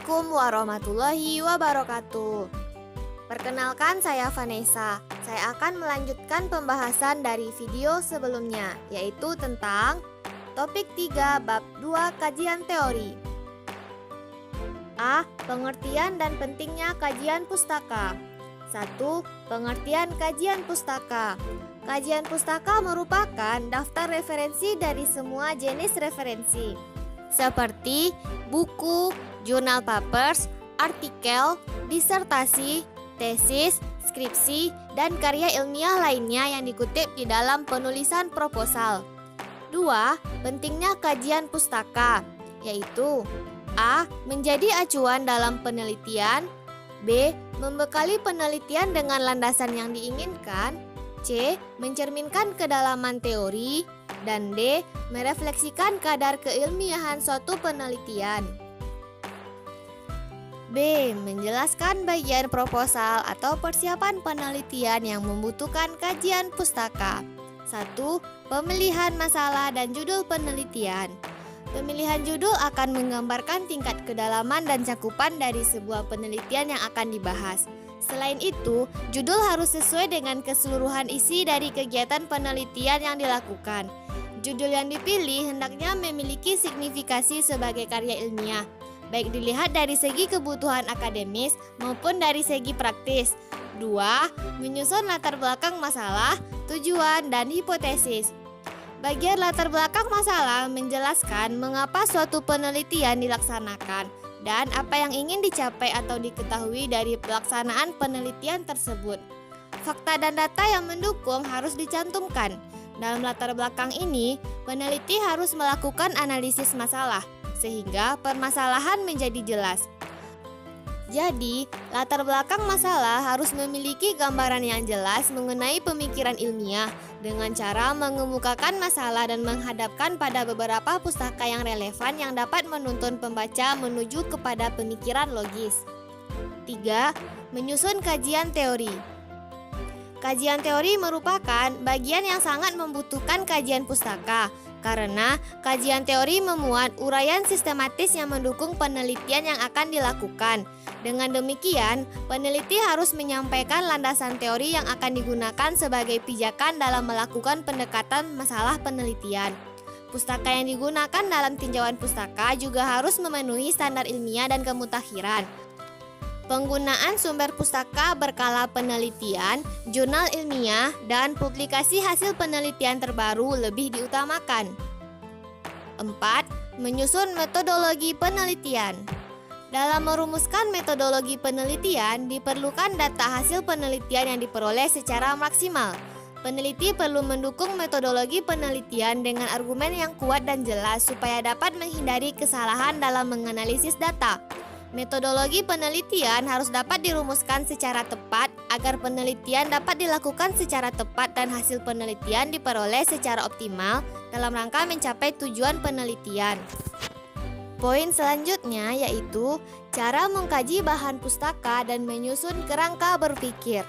Assalamualaikum warahmatullahi wabarakatuh. Perkenalkan, saya Vanessa. Saya akan melanjutkan pembahasan dari video sebelumnya, yaitu tentang topik 3 bab 2 kajian teori. A. Pengertian dan pentingnya kajian pustaka. 1. Pengertian kajian pustaka. Kajian pustaka merupakan daftar referensi dari semua jenis referensi, seperti buku, jurnal papers, artikel, disertasi, tesis, skripsi, dan karya ilmiah lainnya yang dikutip di dalam penulisan proposal. 2. Pentingnya kajian pustaka, yaitu A. Menjadi acuan dalam penelitian, B. Membekali penelitian dengan landasan yang diinginkan, C. Mencerminkan kedalaman teori, dan D. Merefleksikan kadar keilmiahan suatu penelitian. B. Menjelaskan bagian proposal atau persiapan penelitian yang membutuhkan kajian pustaka. 1. Pemilihan masalah dan judul penelitian. Pemilihan judul akan menggambarkan tingkat kedalaman dan cakupan dari sebuah penelitian yang akan dibahas. Selain itu, judul harus sesuai dengan keseluruhan isi dari kegiatan penelitian yang dilakukan. Judul yang dipilih hendaknya memiliki signifikasi sebagai karya ilmiah, baik dilihat dari segi kebutuhan akademis maupun dari segi praktis. 2. Menyusun latar belakang masalah, tujuan, dan hipotesis. Bagian latar belakang masalah menjelaskan mengapa suatu penelitian dilaksanakan dan apa yang ingin dicapai atau diketahui dari pelaksanaan penelitian tersebut. Fakta dan data yang mendukung harus dicantumkan. Dalam latar belakang ini, peneliti harus melakukan analisis masalah, sehingga permasalahan menjadi jelas. Jadi, latar belakang masalah harus memiliki gambaran yang jelas mengenai pemikiran ilmiah dengan cara mengemukakan masalah dan menghadapkan pada beberapa pustaka yang relevan yang dapat menuntun pembaca menuju kepada pemikiran logis. 3. Menyusun kajian teori. Kajian teori merupakan bagian yang sangat membutuhkan kajian pustaka, karena kajian teori memuat uraian sistematis yang mendukung penelitian yang akan dilakukan. Dengan demikian, peneliti harus menyampaikan landasan teori yang akan digunakan sebagai pijakan dalam melakukan pendekatan masalah penelitian. Pustaka yang digunakan dalam tinjauan pustaka juga harus memenuhi standar ilmiah dan kemutakhiran. Penggunaan sumber pustaka berkala penelitian, jurnal ilmiah, dan publikasi hasil penelitian terbaru lebih diutamakan. 4. Menyusun metodologi penelitian. Dalam merumuskan metodologi penelitian, diperlukan data hasil penelitian yang diperoleh secara maksimal. Peneliti perlu mendukung metodologi penelitian dengan argumen yang kuat dan jelas supaya dapat menghindari kesalahan dalam menganalisis data. Metodologi penelitian harus dapat dirumuskan secara tepat agar penelitian dapat dilakukan secara tepat dan hasil penelitian diperoleh secara optimal dalam rangka mencapai tujuan penelitian. Poin selanjutnya yaitu cara mengkaji bahan pustaka dan menyusun kerangka berpikir.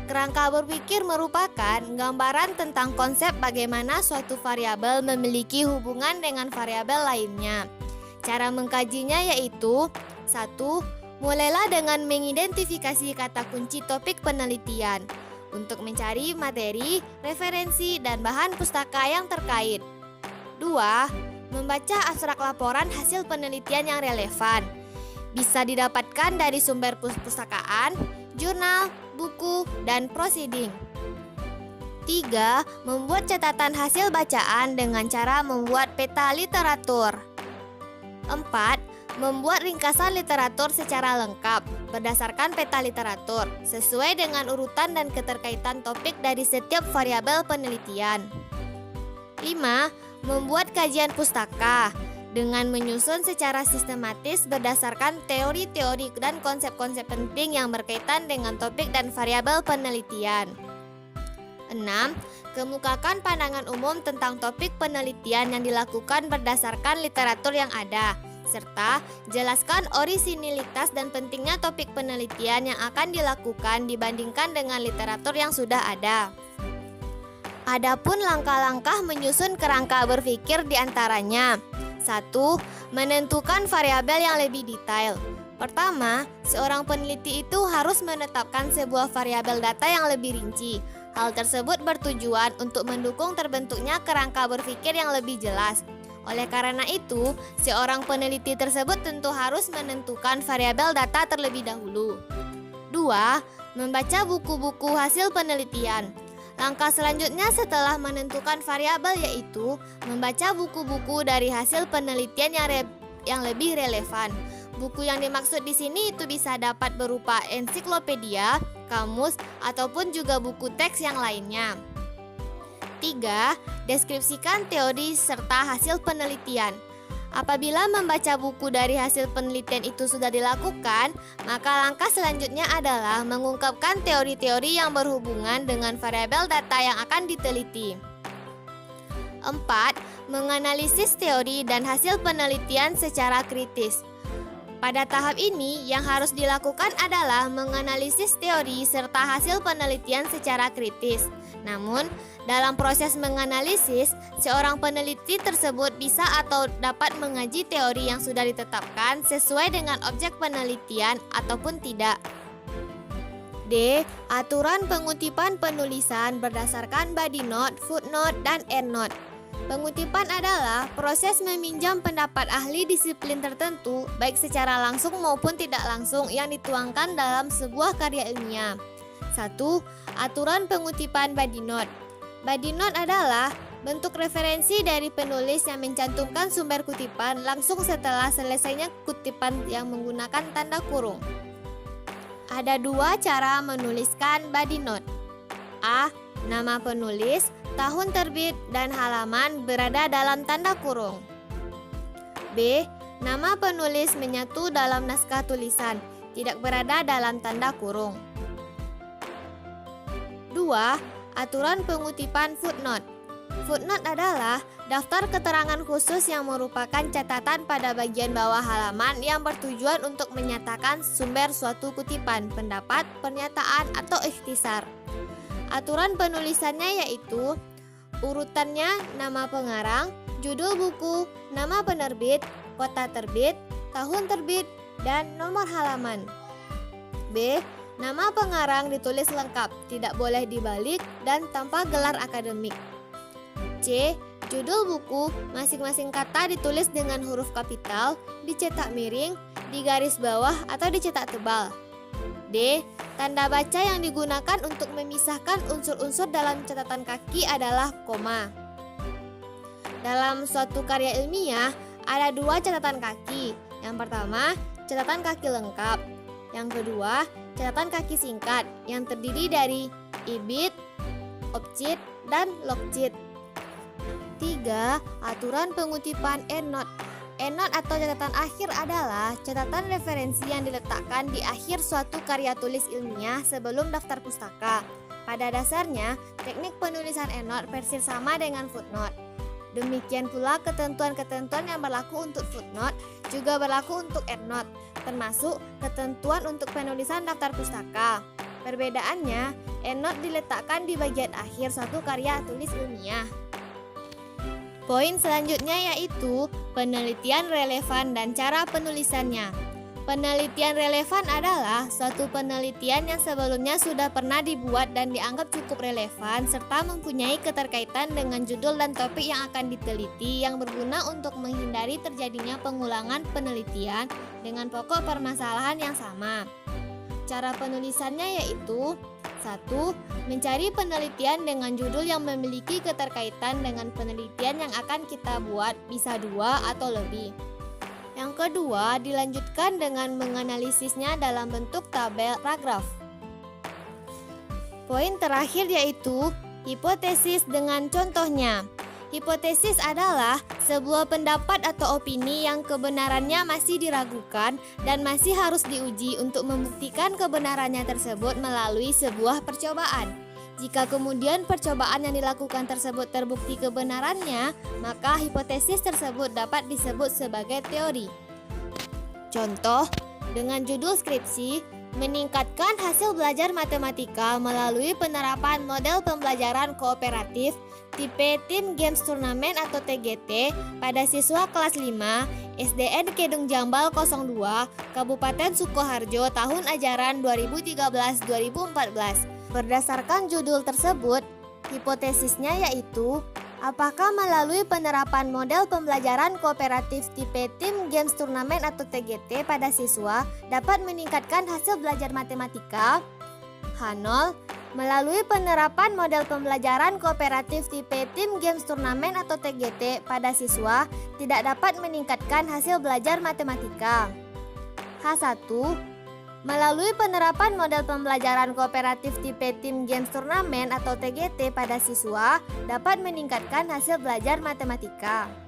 Kerangka berpikir merupakan gambaran tentang konsep bagaimana suatu variabel memiliki hubungan dengan variabel lainnya. Cara mengkajinya yaitu 1. Mulailah dengan mengidentifikasi kata kunci topik penelitian untuk mencari materi, referensi, dan bahan pustaka yang terkait. 2. Membaca abstrak laporan hasil penelitian yang relevan. Bisa didapatkan dari sumber perpustakaan, jurnal, buku, dan proceeding. 3. Membuat catatan hasil bacaan dengan cara membuat peta literatur. 4. Membuat ringkasan literatur secara lengkap berdasarkan peta literatur sesuai dengan urutan dan keterkaitan topik dari setiap variabel penelitian. 5. Membuat kajian pustaka dengan menyusun secara sistematis berdasarkan teori-teori dan konsep-konsep penting yang berkaitan dengan topik dan variabel penelitian. 6. Kemukakan pandangan umum tentang topik penelitian yang dilakukan berdasarkan literatur yang ada, serta jelaskan orisinilitas dan pentingnya topik penelitian yang akan dilakukan dibandingkan dengan literatur yang sudah ada. Adapun langkah-langkah menyusun kerangka berpikir diantaranya: 1. Menentukan variabel yang lebih detail. Pertama, seorang peneliti itu harus menetapkan sebuah variabel data yang lebih rinci. Hal tersebut bertujuan untuk mendukung terbentuknya kerangka berpikir yang lebih jelas. Oleh karena itu, seorang peneliti tersebut tentu harus menentukan variabel data terlebih dahulu. 2. Membaca buku-buku hasil penelitian. Langkah selanjutnya setelah menentukan variabel yaitu membaca buku-buku dari hasil penelitian yang lebih relevan. Buku yang dimaksud di sini itu bisa dapat berupa ensiklopedia, kamus, ataupun juga buku teks yang lainnya. 3. Deskripsikan teori serta hasil penelitian. Apabila membaca buku dari hasil penelitian itu sudah dilakukan, maka langkah selanjutnya adalah mengungkapkan teori-teori yang berhubungan dengan variabel data yang akan diteliti. 4. Menganalisis teori dan hasil penelitian secara kritis. Pada tahap ini, yang harus dilakukan adalah menganalisis teori serta hasil penelitian secara kritis. Namun, dalam proses menganalisis, seorang peneliti tersebut bisa atau dapat mengaji teori yang sudah ditetapkan sesuai dengan objek penelitian ataupun tidak. D. Aturan pengutipan penulisan berdasarkan body note, footnote, dan endnote. Pengutipan adalah proses meminjam pendapat ahli disiplin tertentu, baik secara langsung maupun tidak langsung yang dituangkan dalam sebuah karya ilmiah. 1. Aturan pengutipan body note. Body note adalah bentuk referensi dari penulis yang mencantumkan sumber kutipan langsung setelah selesainya kutipan yang menggunakan tanda kurung. Ada 2 cara menuliskan body note. A. Nama penulis, tahun terbit, dan halaman berada dalam tanda kurung. B. Nama penulis menyatu dalam naskah tulisan, tidak berada dalam tanda kurung. 2. Aturan pengutipan footnote. Footnote adalah daftar keterangan khusus yang merupakan catatan pada bagian bawah halaman yang bertujuan untuk menyatakan sumber suatu kutipan, pendapat, pernyataan, atau ikhtisar. Aturan penulisannya yaitu urutannya nama pengarang, judul buku, nama penerbit, kota terbit, tahun terbit, dan nomor halaman. B. Nama pengarang ditulis lengkap, tidak boleh dibalik dan tanpa gelar akademik. C. Judul buku, masing-masing kata ditulis dengan huruf kapital, dicetak miring, di garis bawah, atau dicetak tebal. D. Tanda baca yang digunakan untuk memisahkan unsur-unsur dalam catatan kaki adalah koma. Dalam suatu karya ilmiah, ada 2 catatan kaki. Yang pertama, catatan kaki lengkap. Yang kedua, catatan kaki singkat yang terdiri dari ibid, objit, dan logit. 3. Aturan pengutipan endnote. Endnote atau catatan akhir adalah catatan referensi yang diletakkan di akhir suatu karya tulis ilmiah sebelum daftar pustaka. Pada dasarnya, teknik penulisan endnote persis sama dengan footnote. Demikian pula ketentuan-ketentuan yang berlaku untuk footnote juga berlaku untuk endnote, termasuk ketentuan untuk penulisan daftar pustaka. Perbedaannya, endnote diletakkan di bagian akhir suatu karya tulis ilmiah. Poin selanjutnya yaitu penelitian relevan dan cara penulisannya. Penelitian relevan adalah suatu penelitian yang sebelumnya sudah pernah dibuat dan dianggap cukup relevan serta mempunyai keterkaitan dengan judul dan topik yang akan diteliti yang berguna untuk menghindari terjadinya pengulangan penelitian dengan pokok permasalahan yang sama. Cara penulisannya yaitu 1. Mencari penelitian dengan judul yang memiliki keterkaitan dengan penelitian yang akan kita buat, bisa 2 atau lebih. Yang kedua, dilanjutkan dengan menganalisisnya dalam bentuk tabel paragraf. Poin terakhir yaitu hipotesis dengan contohnya. Hipotesis adalah sebuah pendapat atau opini yang kebenarannya masih diragukan dan masih harus diuji untuk membuktikan kebenarannya tersebut melalui sebuah percobaan. Jika kemudian percobaan yang dilakukan tersebut terbukti kebenarannya, maka hipotesis tersebut dapat disebut sebagai teori. Contoh, dengan judul skripsi, meningkatkan hasil belajar matematika melalui penerapan model pembelajaran kooperatif, tipe Tim Games Turnamen atau TGT pada siswa kelas 5 SDN Kedung Jambal 02, Kabupaten Sukoharjo tahun ajaran 2013-2014. Berdasarkan judul tersebut, hipotesisnya yaitu apakah melalui penerapan model pembelajaran kooperatif tipe Tim Games Turnamen atau TGT pada siswa dapat meningkatkan hasil belajar matematika? H0. Melalui penerapan model pembelajaran kooperatif tipe Tim Games Turnamen atau TGT pada siswa tidak dapat meningkatkan hasil belajar matematika. H1. Melalui penerapan model pembelajaran kooperatif tipe Tim Games Turnamen atau TGT pada siswa dapat meningkatkan hasil belajar matematika.